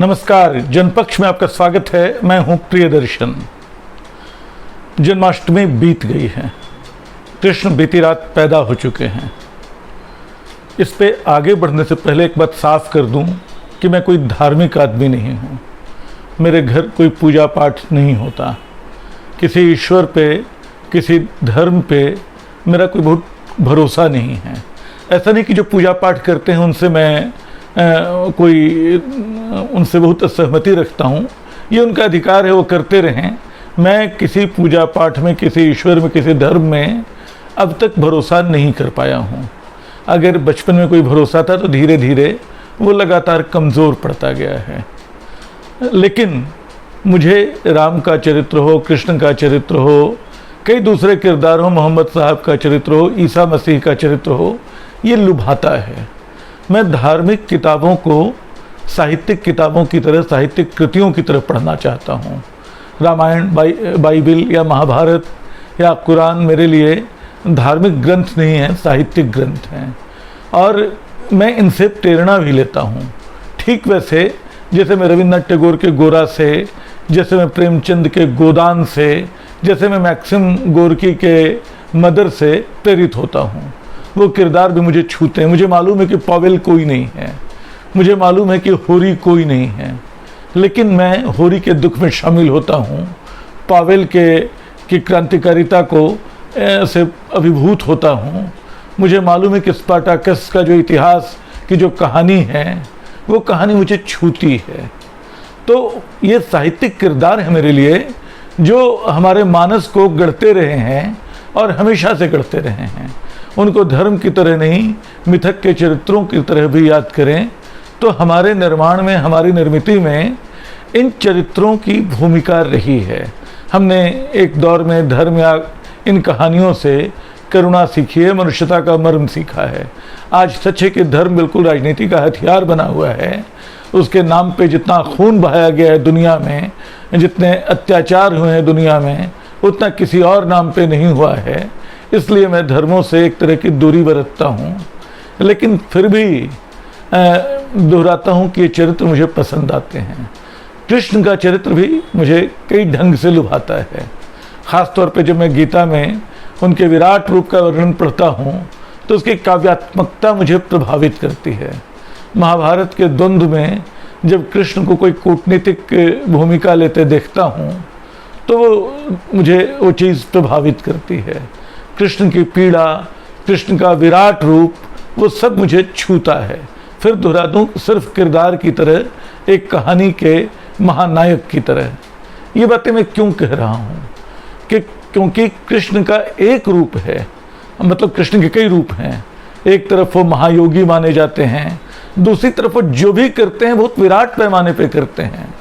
नमस्कार, जनपक्ष में आपका स्वागत है। मैं हूं प्रियदर्शन। जन्माष्टमी बीत गई है, कृष्ण बीती रात पैदा हो चुके हैं। इस पे आगे बढ़ने से पहले एक बात साफ कर दूं कि मैं कोई धार्मिक आदमी नहीं हूं। मेरे घर कोई पूजा पाठ नहीं होता। किसी ईश्वर पे, किसी धर्म पे मेरा कोई बहुत भरोसा नहीं है। ऐसा नहीं कि जो पूजा पाठ करते हैं उनसे मैं उनसे बहुत असहमति रखता हूँ। ये उनका अधिकार है, वो करते रहें। मैं किसी पूजा पाठ में, किसी ईश्वर में, किसी धर्म में अब तक भरोसा नहीं कर पाया हूँ। अगर बचपन में कोई भरोसा था तो धीरे धीरे वो लगातार कमज़ोर पड़ता गया है। लेकिन मुझे राम का चरित्र हो, कृष्ण का चरित्र हो, कई दूसरे किरदार हो, मोहम्मद साहब का चरित्र हो, ईसा मसीह का चरित्र हो, ये लुभाता है। मैं धार्मिक किताबों को साहित्यिक किताबों की तरह, साहित्यिक कृतियों की तरह पढ़ना चाहता हूँ। रामायण, बाइबिल या महाभारत या कुरान मेरे लिए धार्मिक ग्रंथ नहीं है, साहित्यिक ग्रंथ हैं। और मैं इनसे प्रेरणा भी लेता हूँ। ठीक वैसे जैसे मैं रविन्द्रनाथ टैगोर के गोरा से, जैसे मैं प्रेमचंद के गोदान से, जैसे मैं मैक्सिम गोर्की के मदर से प्रेरित होता हूँ। वो किरदार भी मुझे छूते हैं। मुझे मालूम है कि पावेल कोई नहीं है, मुझे मालूम है कि होरी कोई नहीं है, लेकिन मैं होरी के दुख में शामिल होता हूँ। पावेल की क्रांतिकारिता को से अभिभूत होता हूँ। मुझे मालूम है कि स्पार्टाकस का जो इतिहास की जो कहानी है, वो कहानी मुझे छूती है। तो ये साहित्यिक किरदार है मेरे लिए, जो हमारे मानस को गढ़ते रहे हैं और हमेशा से गढ़ते रहे हैं। उनको धर्म की तरह नहीं, मिथक के चरित्रों की तरह भी याद करें तो हमारे निर्माण में, हमारी निर्मिति में इन चरित्रों की भूमिका रही है। हमने एक दौर में धर्म या इन कहानियों से करुणा सीखी है, मनुष्यता का मर्म सीखा है। आज सच है कि धर्म बिल्कुल राजनीति का हथियार बना हुआ है। उसके नाम पे जितना खून बहाया गया है दुनिया में, जितने अत्याचार हुए हैं दुनिया में, उतना किसी और नाम पे नहीं हुआ है। इसलिए मैं धर्मों से एक तरह की दूरी बरतता हूँ। लेकिन फिर भी दोहराता हूँ कि ये चरित्र मुझे पसंद आते हैं। कृष्ण का चरित्र भी मुझे कई ढंग से लुभाता है। ख़ास तौर पे जब मैं गीता में उनके विराट रूप का वर्णन पढ़ता हूँ तो उसकी काव्यात्मकता मुझे प्रभावित करती है। महाभारत के द्वंद्व में जब कृष्ण को कोई कूटनीतिक भूमिका लेते देखता हूँ तो मुझे वो चीज़ प्रभावित करती है। कृष्ण की पीड़ा, कृष्ण का विराट रूप, वो सब मुझे छूता है। फिर दोहरा दूँ, सिर्फ किरदार की तरह, एक कहानी के महानायक की तरह। ये बातें मैं क्यों कह रहा हूँ कि क्योंकि कृष्ण का एक रूप है, मतलब कृष्ण के कई रूप हैं। एक तरफ वो महायोगी माने जाते हैं, दूसरी तरफ वो जो भी करते हैं बहुत विराट पैमाने पे करते हैं।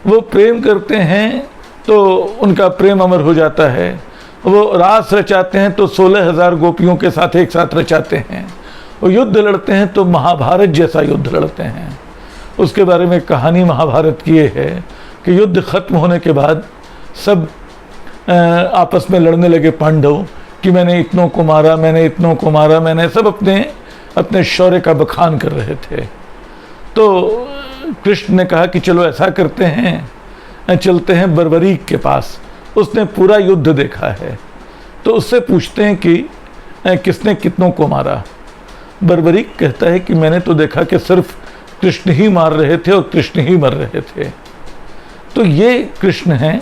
वो प्रेम करते हैं तो उनका प्रेम अमर हो जाता है। वो रास रचाते हैं तो 16,000 गोपियों के साथ एक साथ रचाते हैं। वो युद्ध लड़ते हैं तो महाभारत जैसा युद्ध लड़ते हैं। उसके बारे में कहानी महाभारत की ये है कि युद्ध खत्म होने के बाद सब आपस में लड़ने लगे पांडव कि मैंने इतनों को मारा, मैंने इतनों को मारा, मैंने सब अपने शौर्य का बखान कर रहे थे। तो कृष्ण ने कहा कि चलो ऐसा करते हैं, चलते हैं बर्बरीक के पास। उसने पूरा युद्ध देखा है, तो उससे पूछते हैं कि किसने कितनों को मारा। बर्बरीक कहता है कि मैंने तो देखा कि सिर्फ कृष्ण ही मार रहे थे और कृष्ण ही मर रहे थे। तो ये कृष्ण हैं,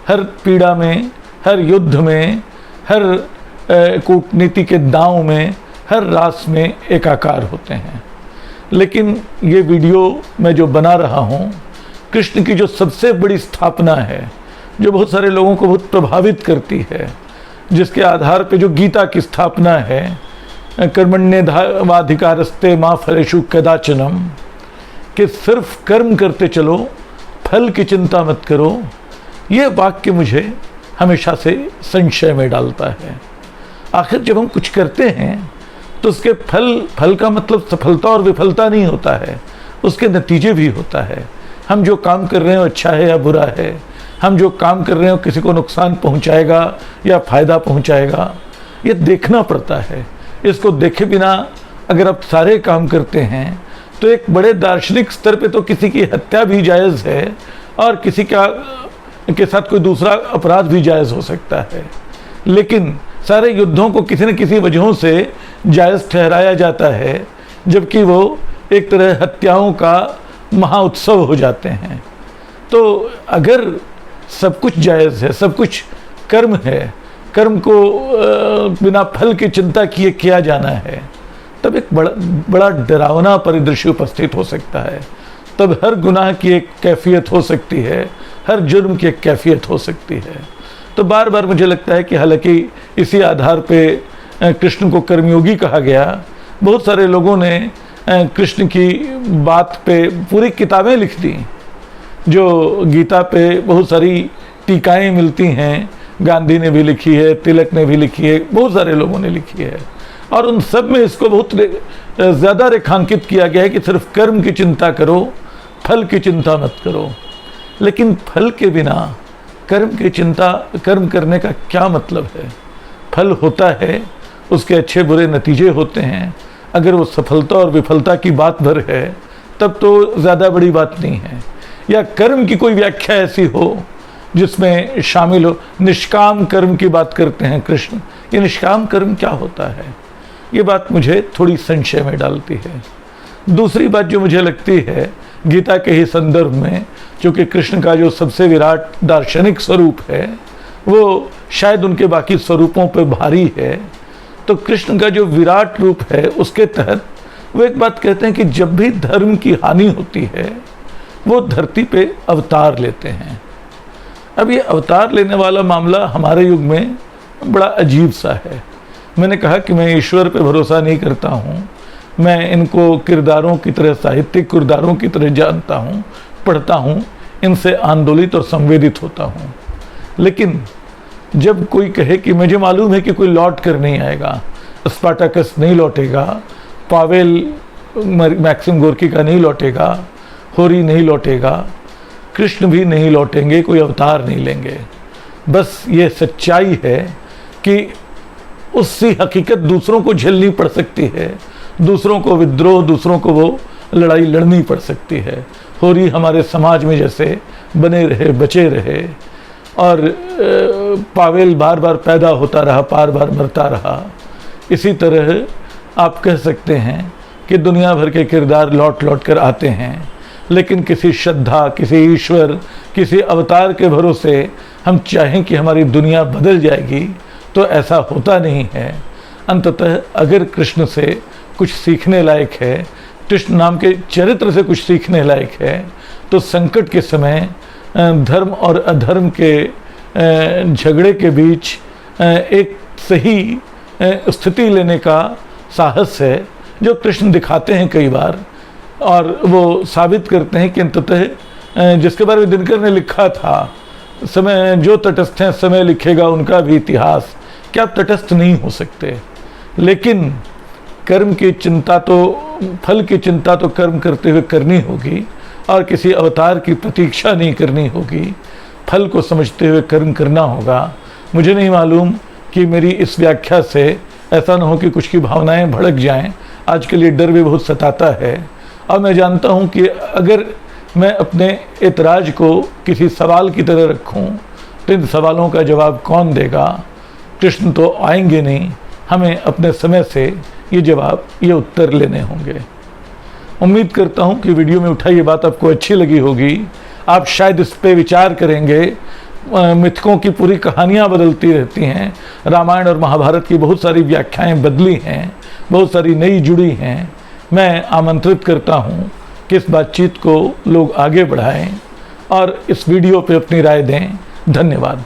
हर पीड़ा में, हर युद्ध में, हर कूटनीति के दांव में, हर रास में एकाकार होते हैं। लेकिन ये वीडियो मैं जो बना रहा हूँ, कृष्ण की जो सबसे बड़ी स्थापना है, जो बहुत सारे लोगों को बहुत प्रभावित करती है, जिसके आधार पे जो गीता की स्थापना है, कर्मण्येवाधिकारस्ते मा फलेषु कदाचनम, कि सिर्फ कर्म करते चलो, फल की चिंता मत करो। ये वाक्य मुझे हमेशा से संशय में डालता है। आखिर जब हम कुछ करते हैं तो उसके फल का मतलब सफलता और विफलता नहीं होता है, उसके नतीजे भी होता है। हम जो काम कर रहे हो अच्छा है या बुरा है, हम जो काम कर रहे हो किसी को नुकसान पहुंचाएगा या फ़ायदा पहुंचाएगा, ये देखना पड़ता है। इसको देखे बिना अगर आप सारे काम करते हैं तो एक बड़े दार्शनिक स्तर पे तो किसी की हत्या भी जायज़ है और किसी के साथ कोई दूसरा अपराध भी जायज़ हो सकता है, लेकिन सारे युद्धों को किसी न किसी वजहों से जायज़ ठहराया जाता है, जबकि वो एक तरह हत्याओं का महाउत्सव हो जाते हैं। तो अगर सब कुछ जायज़ है, सब कुछ कर्म है, कर्म को बिना फल की चिंता किए किया जाना है, तब एक बड़ा डरावना परिदृश्य उपस्थित हो सकता है। तब हर गुनाह की एक कैफियत हो सकती है, हर जुर्म की एक कैफियत हो सकती है। तो बार बार मुझे लगता है कि हालांकि इसी आधार पे कृष्ण को कर्मयोगी कहा गया, बहुत सारे लोगों ने कृष्ण की बात पे पूरी किताबें लिख दी। जो गीता पे बहुत सारी टीकाएं मिलती हैं, गांधी ने भी लिखी है, तिलक ने भी लिखी है, बहुत सारे लोगों ने लिखी है, और उन सब में इसको बहुत ज़्यादा रेखांकित किया गया है कि सिर्फ कर्म की चिंता करो, फल की चिंता मत करो। लेकिन फल के बिना कर्म की चिंता, कर्म करने का क्या मतलब है? फल होता है, उसके अच्छे बुरे नतीजे होते हैं। अगर वो सफलता और विफलता की बात भर है तब तो ज़्यादा बड़ी बात नहीं है। या कर्म की कोई व्याख्या ऐसी हो जिसमें शामिल हो, निष्काम कर्म की बात करते हैं कृष्ण। ये निष्काम कर्म क्या होता है? ये बात मुझे थोड़ी संशय में डालती है। दूसरी बात जो मुझे लगती है गीता के ही संदर्भ में, क्योंकि कृष्ण का जो सबसे विराट दार्शनिक स्वरूप है वो शायद उनके बाकी स्वरूपों पर भारी है, तो कृष्ण का जो विराट रूप है उसके तहत वो एक बात कहते हैं कि जब भी धर्म की हानि होती है वो धरती पे अवतार लेते हैं। अब ये अवतार लेने वाला मामला हमारे युग में बड़ा अजीब सा है। मैंने कहा कि मैं ईश्वर पे भरोसा नहीं करता हूँ, मैं इनको किरदारों की तरह, साहित्यिक किरदारों की तरह जानता हूँ, पढ़ता हूँ, इनसे आंदोलित और संवेदित होता हूँ। लेकिन जब कोई कहे कि मुझे मालूम है कि कोई लौट कर नहीं आएगा, स्पार्टाकस नहीं लौटेगा, पावेल मैक्सिम गोर्की का नहीं लौटेगा, होरी नहीं लौटेगा, कृष्ण भी नहीं लौटेंगे, कोई अवतार नहीं लेंगे, बस ये सच्चाई है कि उसकी हकीकत दूसरों को झेलनी पड़ सकती है, दूसरों को विद्रोह, दूसरों को वो लड़ाई लड़नी पड़ सकती है। होरी हमारे समाज में जैसे बने रहे, बचे रहे, और पावेल बार बार पैदा होता रहा, बार बार मरता रहा। इसी तरह आप कह सकते हैं कि दुनिया भर के किरदार लौट लौट कर आते हैं, लेकिन किसी श्रद्धा, किसी ईश्वर, किसी अवतार के भरोसे हम चाहें कि हमारी दुनिया बदल जाएगी तो ऐसा होता नहीं है। अंततः अगर कृष्ण से कुछ सीखने लायक है, कृष्ण नाम के चरित्र से कुछ सीखने लायक है, तो संकट के समय धर्म और अधर्म के झगड़े के बीच एक सही स्थिति लेने का साहस है जो कृष्ण दिखाते हैं कई बार, और वो साबित करते हैं कि अंततः जिसके बारे में दिनकर ने लिखा था, समय जो तटस्थ हैं समय लिखेगा उनका भी इतिहास, क्या आप तटस्थ नहीं हो सकते? लेकिन कर्म की चिंता तो, फल की चिंता तो कर्म करते हुए करनी होगी, और किसी अवतार की प्रतीक्षा नहीं करनी होगी, फल को समझते हुए कर्म करना होगा। मुझे नहीं मालूम कि मेरी इस व्याख्या से ऐसा न हो कि कुछ की भावनाएं भड़क जाएं। आजकल ये डर भी बहुत सताता है, और मैं जानता हूं कि अगर मैं अपने एतराज को किसी सवाल की तरह रखूं तो इन सवालों का जवाब कौन देगा? कृष्ण तो आएंगे नहीं, हमें अपने समय से ये जवाब, ये उत्तर लेने होंगे। उम्मीद करता हूँ कि वीडियो में उठाई ये बात आपको अच्छी लगी होगी। आप शायद इस पे विचार करेंगे। मिथकों की पूरी कहानियाँ बदलती रहती हैं। रामायण और महाभारत की बहुत सारी व्याख्याएं बदली हैं, बहुत सारी नई जुड़ी हैं। मैं आमंत्रित करता हूँ कि इस बातचीत को लोग आगे बढ़ाएं और इस वीडियो पे अपनी राय दें। धन्यवाद।